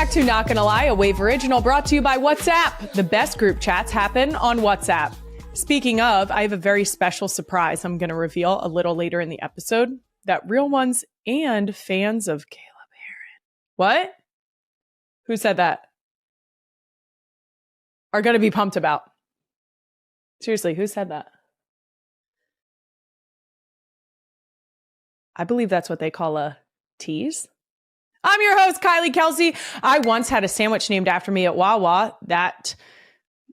back to Not Gonna Lie, a Wave original brought to you by WhatsApp. The best group chats happen on WhatsApp. Speaking of, I have a very special surprise I'm going to reveal a little later in the episode that real ones and fans of Caleb Heron. What? Who said that? Are going to be pumped about. Seriously, who said that? I believe that's what they call a tease. I'm your host, Kylie Kelce. I once had a sandwich named after me at Wawa. That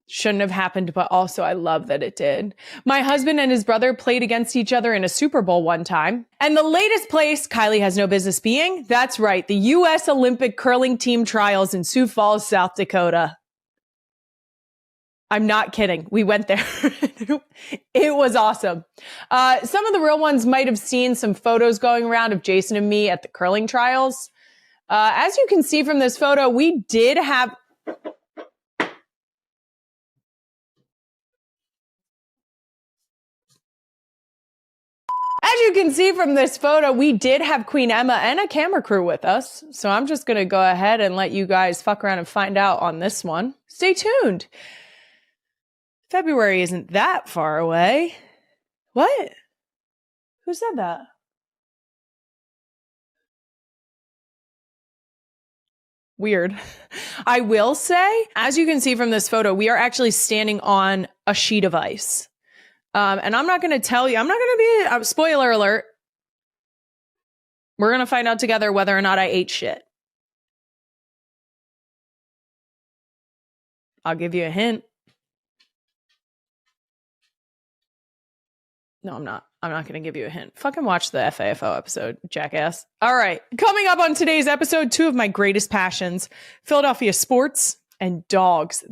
shouldn't have happened, but also I love that it did. My husband and his brother played against each other in a Super Bowl one time. And the latest place Kylie has no business being, that's right, the U.S. Olympic curling team trials in Sioux Falls, South Dakota. I'm not kidding. We went there. It was awesome. Some of the real ones might have seen some photos going around of Jason and me at the curling trials. As you can see from this photo, we did have... As you can see from this photo, we did have Queen Emma and a camera crew with us. So I'm just going to go ahead and let you guys fuck around and find out on this one. Stay tuned. February isn't that far away. What? Who said that? Weird. I will say, as you can see from this photo, we are actually standing on a sheet of ice. And I'm not going to tell you, I'm not going to be, spoiler alert. We're going to find out together whether or not I ate shit. I'll give you a hint. No, I'm not. I'm not going to give you a hint. Fucking watch the FAFO episode, jackass. All right. Coming up on today's episode, two of my greatest passions, Philadelphia sports and dogs.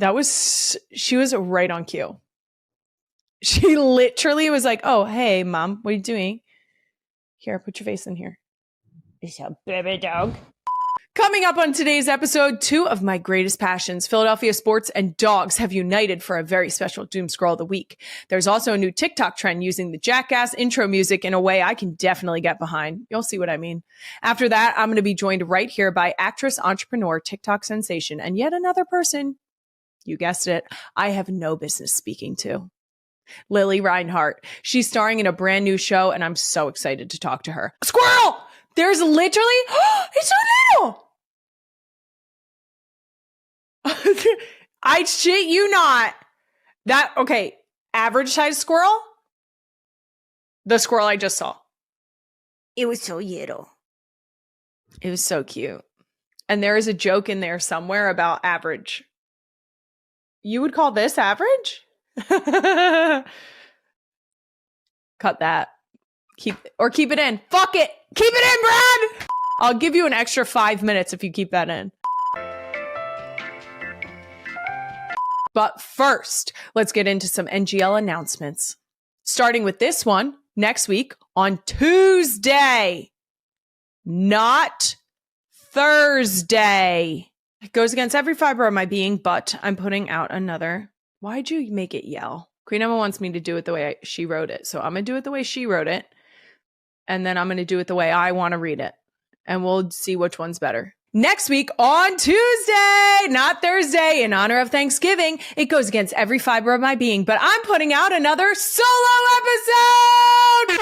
She was right on cue. She literally was like, oh, hey, mom, what are you doing? Here, put your face in here. It's a baby dog. Coming up on today's episode, two of my greatest passions, Philadelphia sports and dogs, have united for a very special Doom Scroll of the Week. There's also a new TikTok trend using the Jackass intro music in a way I can definitely get behind. You'll see what I mean. After that, I'm going to be joined right here by actress, entrepreneur, TikTok sensation, and yet another person, you guessed it, I have no business speaking to. Lily Reinhart. She's starring in a brand new show, and I'm so excited to talk to her. Squirrel! There's literally, it's so little! I shit you not. Okay, average size squirrel? The squirrel I just saw. It was so little. It was so cute. And there is a joke in there somewhere about average. You would call this average? Cut that. Keep it in. Fuck it. Keep it in, Brad. I'll give you an extra 5 minutes if you keep that in. But first, let's get into some NGL announcements. Starting with this one, next week on Tuesday, not Thursday. It goes against every fiber of my being, but I'm putting out another. Why'd you make it yell? Queen Emma wants me to do it the way she wrote it. So I'm going to do it the way she wrote it. And then I'm going to do it the way I want to read it. And we'll see which one's better. Next week on Tuesday, not Thursday, in honor of Thanksgiving, it goes against every fiber of my being, but I'm putting out another solo episode!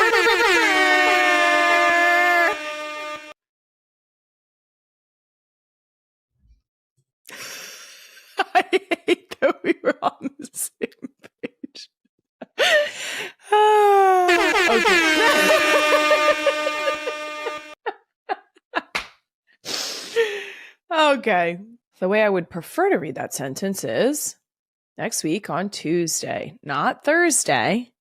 I hate that we were on the same page. Okay. The way I would prefer to read that sentence is next week on Tuesday, not Thursday,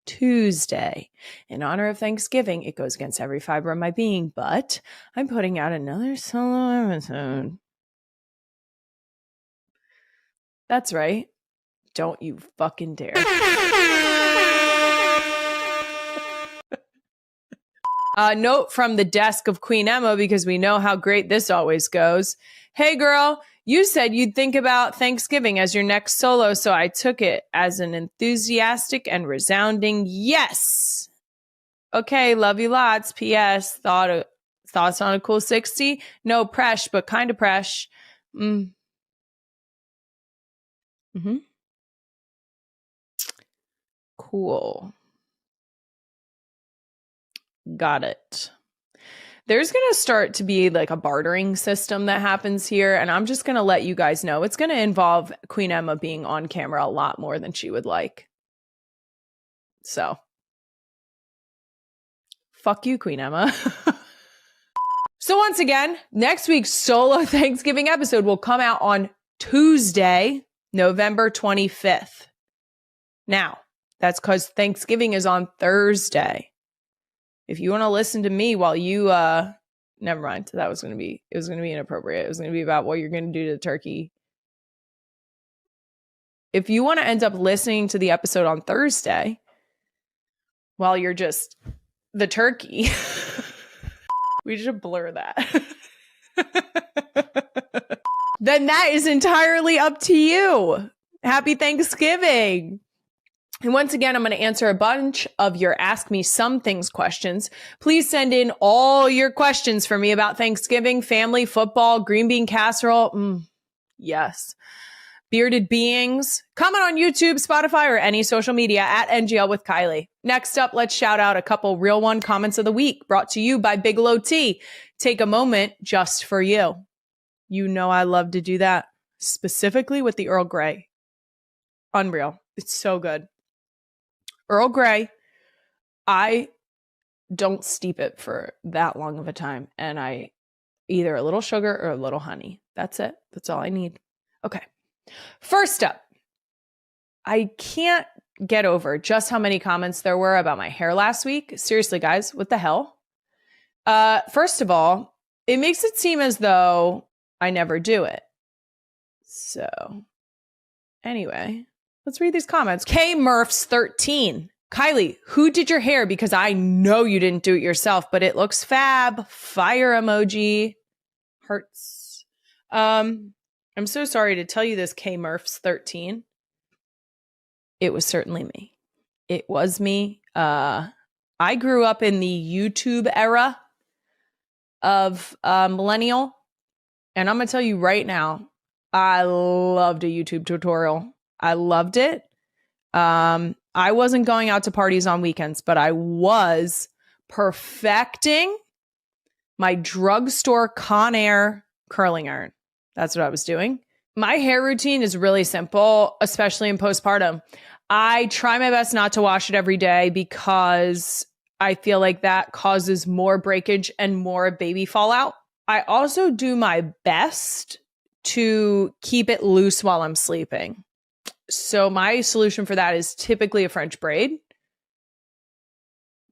Tuesday. In honor of Thanksgiving, it goes against every fiber of my being, but I'm putting out another solo episode. That's right. Don't you fucking dare. Note from the desk of Queen Emma, because we know how great this always goes. Hey girl, you said you'd think about Thanksgiving as your next solo, so I took it as an enthusiastic and resounding yes. Okay, love you lots. P.S. Thoughts on a cool 60? No presh, but kind of presh. Mm-hmm. Cool. Got it. There's going to start to be like a bartering system that happens here. And I'm just going to let you guys know it's going to involve Queen Emma being on camera a lot more than she would like. So, fuck you, Queen Emma. So once again, next week's solo Thanksgiving episode will come out on Tuesday, November 25th. Now, that's because Thanksgiving is on Thursday. If you want to listen to me while you, never mind. It was going to be inappropriate. It was going to be about what you're going to do to the turkey. If you want to end up listening to the episode on Thursday while you're just the turkey, we should blur that. Then that is entirely up to you. Happy Thanksgiving. And once again, I'm going to answer a bunch of your Ask Me Some Things questions. Please send in all your questions for me about Thanksgiving, family, football, green bean casserole. Yes. Bearded beings. Comment on YouTube, Spotify, or any social media at NGL with Kylie. Next up, let's shout out a couple Real One comments of the week brought to you by Bigelow Tea. Take a moment just for you. You know I love to do that, specifically with the Earl Grey. Unreal. It's so good. Earl Grey, I don't steep it for that long of a time. And I either a little sugar or a little honey. That's it. That's all I need. Okay. First up, I can't get over just how many comments there were about my hair last week. Seriously, guys, what the hell? First of all, it makes it seem as though I never do it. So anyway, let's read these comments. K Murphs 13. Kylie, who did your hair? Because I know you didn't do it yourself, but it looks fab. Fire emoji. Hearts. I'm so sorry to tell you this, K Murphs 13. It was certainly me. It was me. I grew up in the YouTube era of millennial. And I'm going to tell you right now, I loved a YouTube tutorial. I loved it. I wasn't going out to parties on weekends, but I was perfecting my drugstore Conair curling iron. That's what I was doing. My hair routine is really simple, especially in postpartum. I try my best not to wash it every day because I feel like that causes more breakage and more baby fallout. I also do my best to keep it loose while I'm sleeping. So my solution for that is typically a French braid.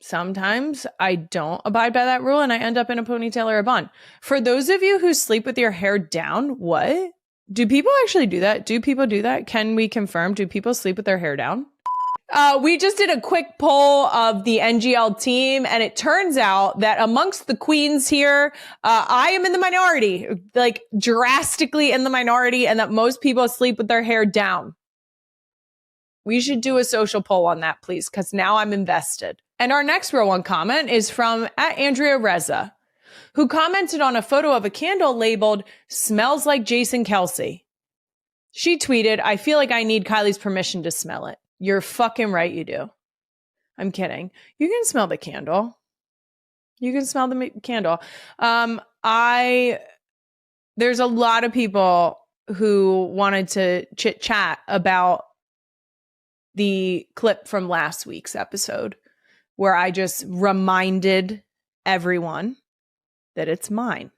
Sometimes I don't abide by that rule and I end up in a ponytail or a bun. For those of you who sleep with your hair down, what? Do people actually do that? Do people do that? Can we confirm? Do people sleep with their hair down? We just did a quick poll of the NGL team, and it turns out that amongst the queens here, I am in the minority, like drastically in the minority, and that most people sleep with their hair down. We should do a social poll on that, please, because now I'm invested. And our next Real One comment is from @Andrea Reza, who commented on a photo of a candle labeled "Smells like Jason Kelce." She tweeted, "I feel like I need Kylie's permission to smell it." You're fucking right, you do. I'm kidding. You can smell the candle. You can smell the candle. There's a lot of people who wanted to chit chat about the clip from last week's episode where I just reminded everyone that it's mine.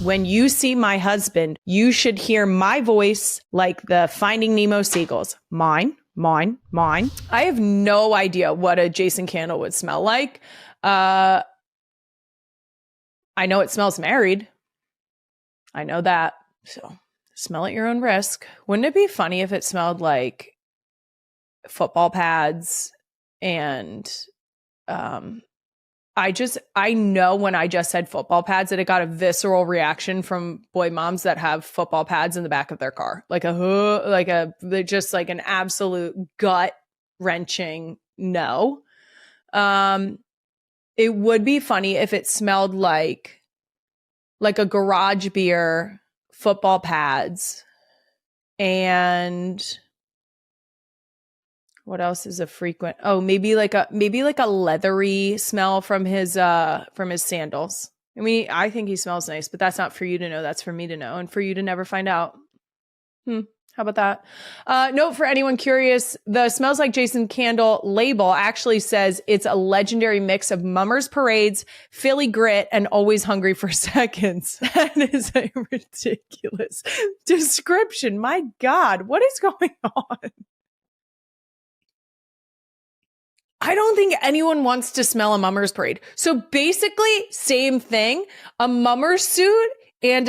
When you see my husband, you should hear my voice like the Finding Nemo seagulls. Mine, mine, mine. I have no idea what a Jason candle would smell like. I know it smells married. I know that. So smell at your own risk. Wouldn't it be funny if it smelled like football pads and I know when I just said football pads that it got a visceral reaction from boy moms that have football pads in the back of their car. Just like an absolute gut wrenching no. It would be funny if it smelled like a garage beer football pads, and what else is a frequent? Oh, maybe like a leathery smell from his sandals. I mean, I think he smells nice, but that's not for you to know. That's for me to know, and for you to never find out. How about that? Note for anyone curious, the Smells Like Jason candle label actually says it's a legendary mix of Mummers Parades, Philly Grit, and Always Hungry for Seconds. That is a ridiculous description. My God, what is going on? I don't think anyone wants to smell a Mummers Parade. So basically, same thing, a Mummers suit and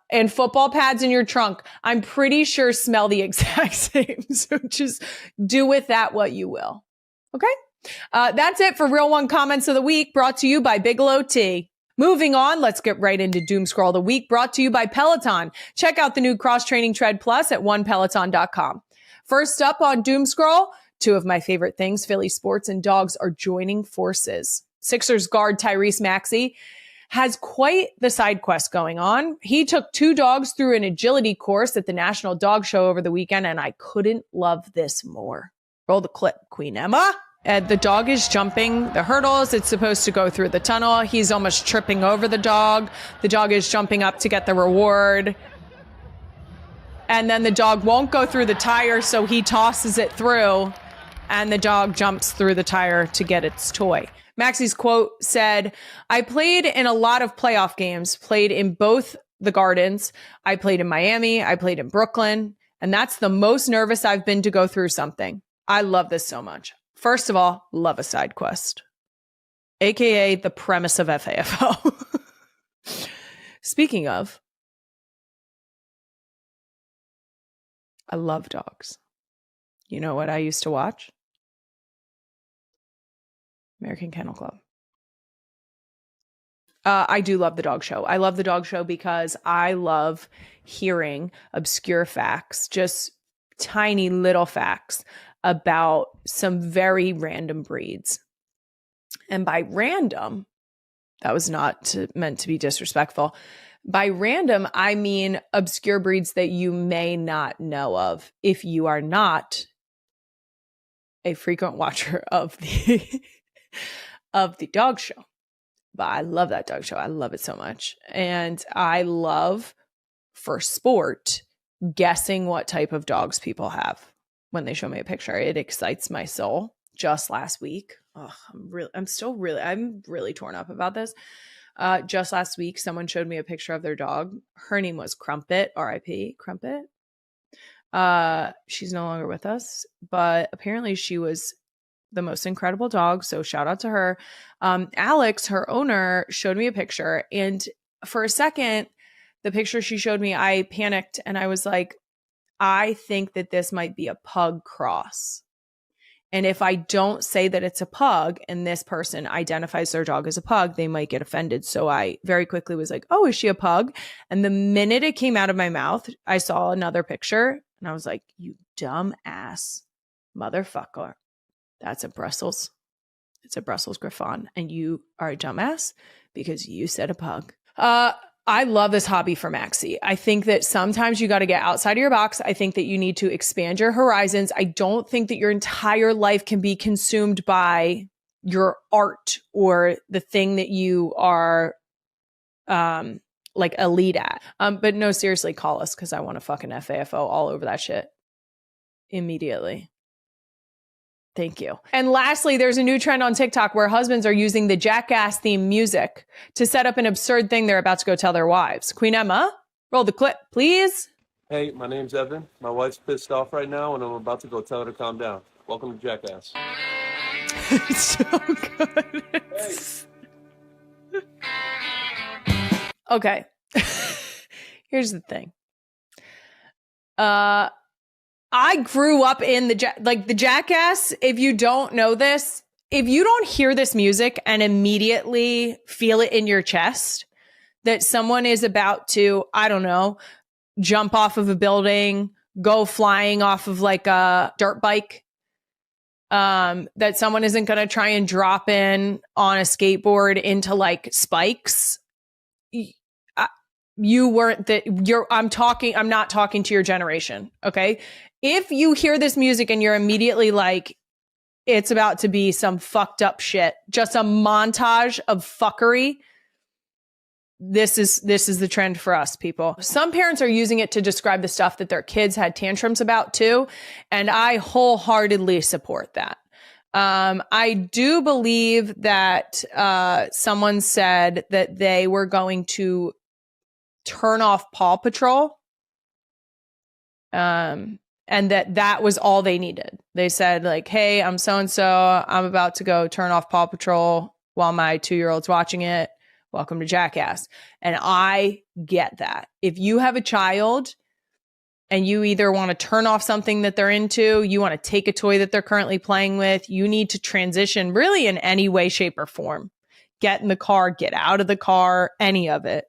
and football pads in your trunk, I'm pretty sure smell the exact same. So just do with that what you will. Okay? That's it for Real One Comments of the Week, brought to you by Bigelow Tea. Moving on, let's get right into Doom Scroll of the Week, brought to you by Peloton. Check out the new cross-training Tread Plus at onepeloton.com. First up on Doom Scroll, two of my favorite things, Philly sports and dogs, are joining forces. Sixers guard Tyrese Maxey has quite the side quest going on. He took two dogs through an agility course at the National Dog Show over the weekend, and I couldn't love this more. Roll the clip, Queen Emma. The dog is jumping the hurdles. It's supposed to go through the tunnel. He's almost tripping over the dog. The dog is jumping up to get the reward. And then the dog won't go through the tire, so he tosses it through, and the dog jumps through the tire to get its toy. Maxie's quote said, I played in a lot of playoff games, played in both the Gardens. I played in Miami. I played in Brooklyn. And that's the most nervous I've been to go through something. I love this so much. First of all, love a side quest, AKA the premise of FAFO. Speaking of, I love dogs. You know what I used to watch? American Kennel Club. I do love the dog show. I love the dog show because I love hearing obscure facts, just tiny little facts about some very random breeds. And by random, that was not meant to be disrespectful. By random, I mean obscure breeds that you may not know of if you are not a frequent watcher of the of the dog show. But I love that dog show. I love it so much. And I love, for sport, guessing what type of dogs people have when they show me a picture. It excites my soul. Just last week, I'm really torn up about this. Just last week, someone showed me a picture of their dog. Her name was Crumpet, R.I.P. Crumpet. She's no longer with us, but apparently she was the most incredible dog. So shout out to her. Alex, her owner, showed me a picture. And for a second, the picture she showed me, I panicked and I was like, I think that this might be a pug cross. And if I don't say that it's a pug and this person identifies their dog as a pug, they might get offended. So I very quickly was like, oh, is she a pug? And the minute it came out of my mouth, I saw another picture and I was like, you dumb ass motherfucker. That's a Brussels. It's a Brussels Griffon. And you are a dumbass because you said a pug. I love this hobby for Maxie. I think that sometimes you got to get outside of your box. I think that you need to expand your horizons. I don't think that your entire life can be consumed by your art or the thing that you are like elite at. But no, seriously, call us because I want to fucking FAFO all over that shit immediately. Thank you. And lastly, there's a new trend on TikTok where husbands are using the Jackass theme music to set up an absurd thing they're about to go tell their wives. Queen Emma, roll the clip, please. Hey, my name's Evan. My wife's pissed off right now, and I'm about to go tell her to calm down. Welcome to Jackass. It's so good. Hey. Okay. Here's the thing. I grew up in the Jackass. If you don't know this, if you don't hear this music and immediately feel it in your chest that someone is about to, I don't know, jump off of a building, go flying off of like a dirt bike, that someone isn't going to try and drop in on a skateboard into like spikes. you weren't I'm not talking to your generation. Okay. If you hear this music and you're immediately like, it's about to be some fucked up shit, just a montage of fuckery, this is the trend for us, people. Some parents are using it to describe the stuff that their kids had tantrums about too. And I wholeheartedly support that. I do believe that someone said that they were going to turn off Paw Patrol. And that was all they needed. They said like, hey, I'm so-and-so. I'm about to go turn off Paw Patrol while my 2-year-old's watching it. Welcome to Jackass. And I get that. If you have a child and you either want to turn off something that they're into, you want to take a toy that they're currently playing with, you need to transition really in any way, shape, or form. Get in the car, get out of the car, any of it.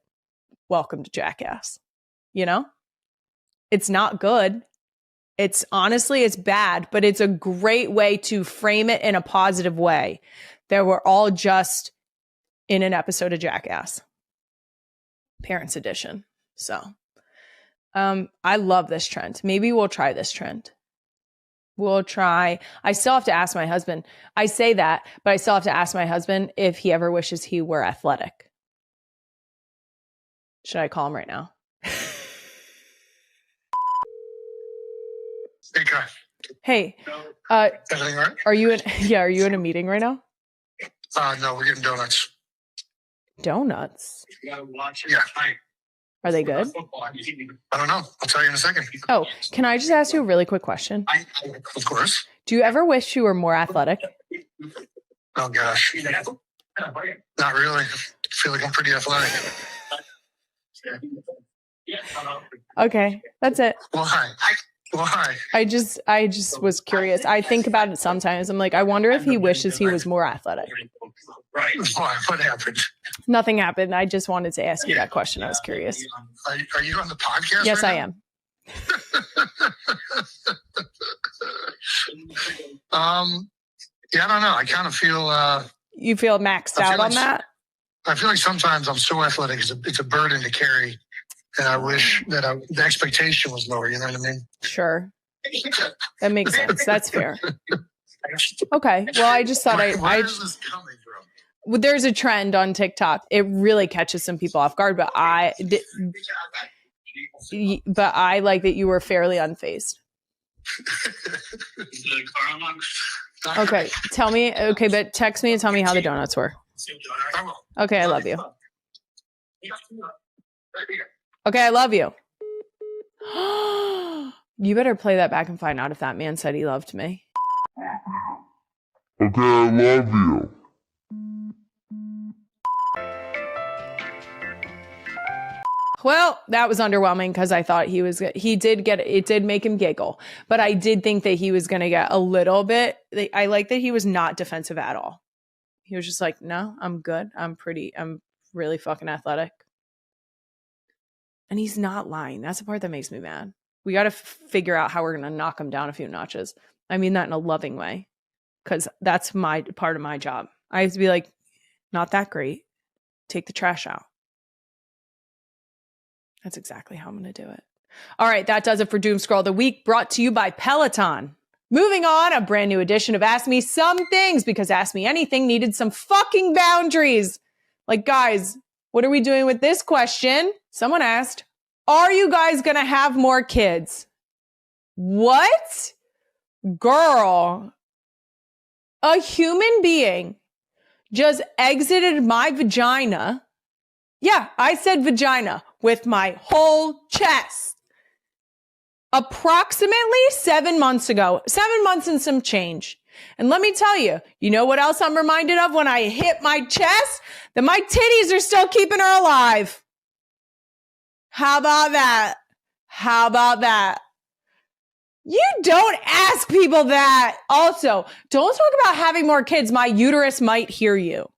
Welcome to Jackass. You know? It's not good. It's bad, but it's a great way to frame it in a positive way that we're all just in an episode of Jackass. Parents Edition. So, I love this trend. Maybe we'll try this trend. We'll try. I still have to ask my husband. I say that, but I still have to ask my husband if he ever wishes he were athletic. Should I call him right now? Hey, Kai. Hey, Everything all right? are you in a meeting right now? No, we're getting donuts. Donuts? Yeah. Are they good? I don't know. I'll tell you in a second. Oh, can I just ask you a really quick question? Of course. Do you ever wish you were more athletic? Oh, gosh. Not really. I feel like I'm pretty athletic. Okay, that's it. Why? I just was curious. I think about it sometimes. I'm like, I wonder if he wishes he was more athletic. Why? What happened? Nothing happened. I just wanted to ask you that question. I was curious. Are you on the podcast? Yes, right I now? am. Yeah, I don't know. I kind of feel. You feel maxed out on that? I feel like sometimes I'm so athletic. It's a burden to carry. And I wish that the expectation was lower. You know what I mean? Sure. That makes sense. That's fair. Okay. Well, I just thought Where is this coming from? There's a trend on TikTok. It really catches some people off guard, but I like that you were fairly unfazed. Okay. Tell me. Okay. But text me and tell me how the donuts were. Okay. I love you. Okay, I love you. You better play that back and find out if that man said he loved me. Okay, I love you. Well, that was underwhelming because I thought it did make him giggle, but I did think that he was going to get a little bit. I like that he was not defensive at all. He was just like, no, I'm good. I'm really fucking athletic. And he's not lying. That's the part that makes me mad. We got to figure out how we're going to knock him down a few notches. I mean that in a loving way, because that's my part of my job. I have to be like, not that great. Take the trash out. That's exactly how I'm going to do it. All right, that does it for Doom Scroll of the Week, brought to you by Peloton. Moving on, a brand new edition of Ask Me Some Things, because Ask Me Anything needed some fucking boundaries. Like, guys, what are we doing with this question? Someone asked, are you guys going to have more kids? What? Girl, a human being just exited my vagina. Yeah, I said vagina with my whole chest. Approximately 7 months ago. 7 months and some change. And let me tell you, you know what else I'm reminded of when I hit my chest? That my titties are still keeping her alive. How about that? How about that? You don't ask people that. Also, don't talk about having more kids. My uterus might hear you.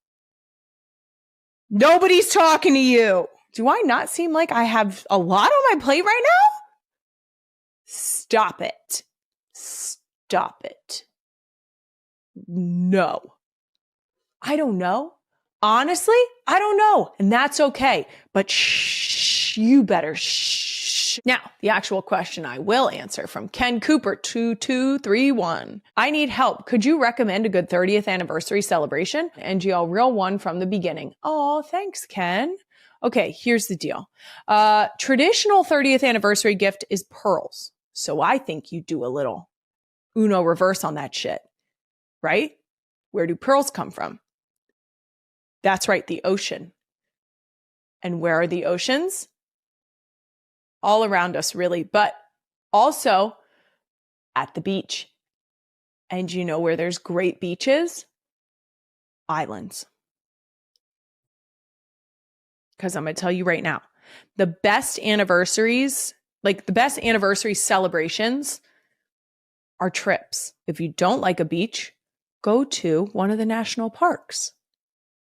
Nobody's talking to you. Do I not seem like I have a lot on my plate right now? Stop it. Stop it. No. I don't know. Honestly, I don't know. And that's okay. But shh, You better shh. Now, the actual question I will answer from Ken Cooper 2231. I need help. Could you recommend a good 30th anniversary celebration? NGL real one from the beginning. Oh, thanks, Ken. Okay, here's the deal. Traditional 30th anniversary gift is pearls. So I think you do a little Uno reverse on that shit, right? Where do pearls come from? That's right, the ocean. And where are the oceans? All around us, really, but also at the beach. And you know where there's great beaches? Islands. Because I'm going to tell you right now, the best anniversaries, like the best anniversary celebrations are trips. If you don't like a beach, go to one of the national parks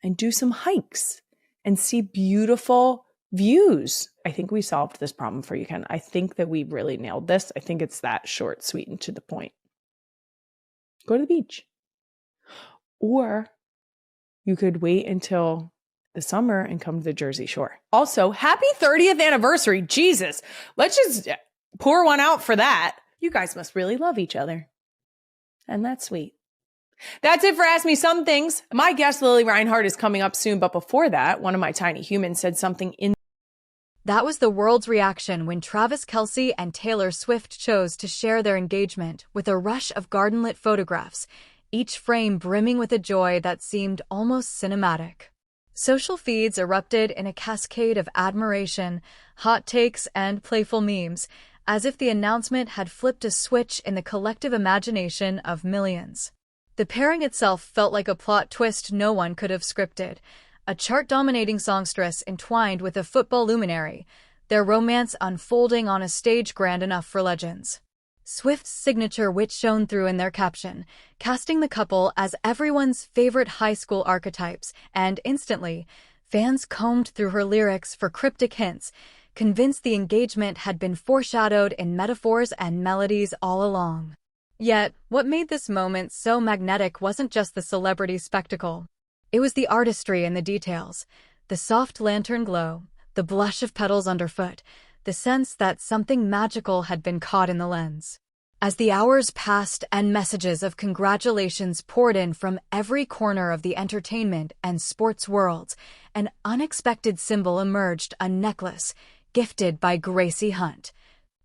and do some hikes and see beautiful views. I think we solved this problem for you, Ken. I think that we really nailed this. I think it's that short, sweet, and to the point. Go to the beach. Or you could wait until the summer and come to the Jersey Shore. Also, happy 30th anniversary. Jesus. Let's just pour one out for that. You guys must really love each other. And that's sweet. That's it for Ask Me Some Things. My guest, Lily Reinhardt, is coming up soon. But before that, one of my tiny humans said something in. That was the world's reaction when Travis Kelce and Taylor Swift chose to share their engagement with a rush of garden-lit photographs, each frame brimming with a joy that seemed almost cinematic. Social feeds erupted in a cascade of admiration, hot takes, and playful memes, as if the announcement had flipped a switch in the collective imagination of millions. The pairing itself felt like a plot twist no one could have scripted. A chart-dominating songstress entwined with a football luminary, their romance unfolding on a stage grand enough for legends. Swift's signature wit shone through in their caption, casting the couple as everyone's favorite high school archetypes, and instantly, fans combed through her lyrics for cryptic hints, convinced the engagement had been foreshadowed in metaphors and melodies all along. Yet, what made this moment so magnetic wasn't just the celebrity spectacle. It was the artistry in the details, the soft lantern glow, the blush of petals underfoot, the sense that something magical had been caught in the lens. As the hours passed and messages of congratulations poured in from every corner of the entertainment and sports worlds, an unexpected symbol emerged, a necklace gifted by Gracie Hunt.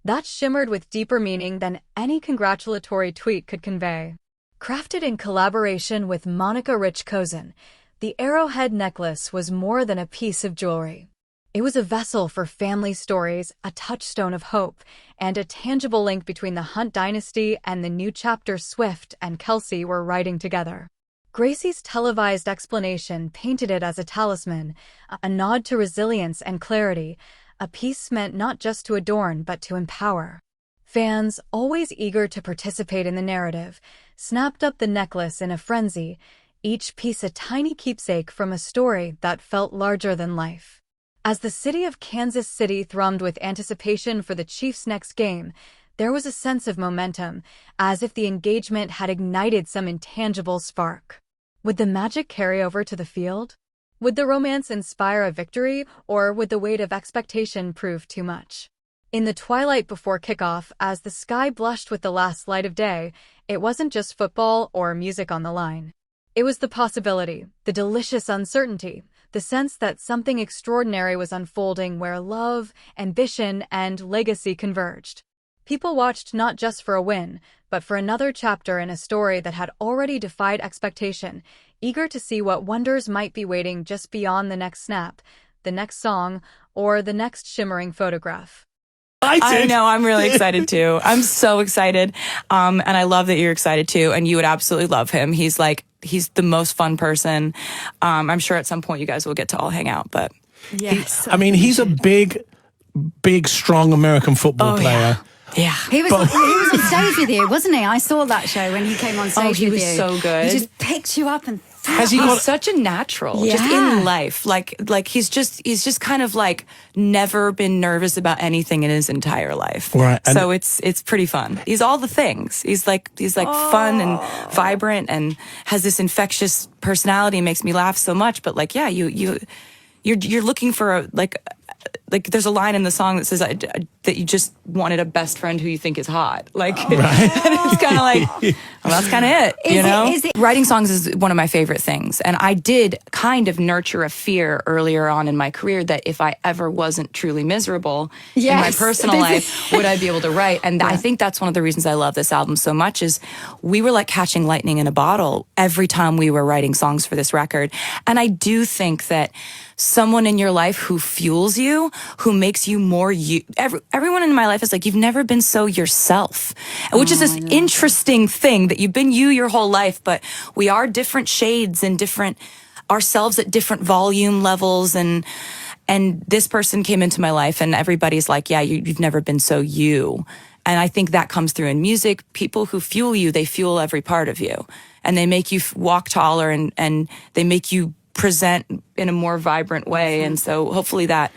That shimmered with deeper meaning than any congratulatory tweet could convey. Crafted in collaboration with Monica Rich-Cozen, the Arrowhead necklace was more than a piece of jewelry. It was a vessel for family stories, a touchstone of hope, and a tangible link between the Hunt dynasty and the new chapter Swift and Kelce were writing together. Gracie's televised explanation painted it as a talisman, a nod to resilience and clarity, a piece meant not just to adorn but to empower. Fans, always eager to participate in the narrative, snapped up the necklace in a frenzy, each piece a tiny keepsake from a story that felt larger than life. As the city of Kansas City thrummed with anticipation for the Chiefs' next game, there was a sense of momentum, as if the engagement had ignited some intangible spark. Would the magic carry over to the field? Would the romance inspire a victory, or would the weight of expectation prove too much? In the twilight before kickoff, as the sky blushed with the last light of day, it wasn't just football or music on the line. It was the possibility, the delicious uncertainty, the sense that something extraordinary was unfolding where love, ambition, and legacy converged. People watched not just for a win, but for another chapter in a story that had already defied expectation, eager to see what wonders might be waiting just beyond the next snap, the next song, or the next shimmering photograph. I know, I'm really excited too. I'm so excited. And I love that you're excited too. And you would absolutely love him. He's the most fun person. I'm sure at some point you guys will get to all hang out, but yes. He's a big, strong American football player. Yeah. He was on stage with you, wasn't he? I saw that show when he came on stage with you. He was so good. He just picked you up and he's such a natural, just in life. Like he's just kind of like never been nervous about anything in his entire life. Right. So it's pretty fun. He's all the things. He's like fun and vibrant and has this infectious personality, makes me laugh so much. But like, yeah, you're looking for like there's a line in the song that says that you just wanted a best friend who you think is hot. Like, and it's kind of like, well, that's kind of it, you know? Writing songs is one of my favorite things. And I did kind of nurture a fear earlier on in my career that if I ever wasn't truly miserable in my personal life, would I be able to write? And I think that's one of the reasons I love this album so much is we were like catching lightning in a bottle every time we were writing songs for this record. And I do think that someone in your life who fuels you, who makes you more you. Everyone in my life is like, you've never been so yourself, which is this interesting thing that you've been you your whole life, but we are different shades and different ourselves at different volume levels. And this person came into my life and everybody's like, yeah, you've never been so you. And I think that comes through in music. People who fuel you, they fuel every part of you and they make you walk taller and they make you present in a more vibrant way. And so hopefully that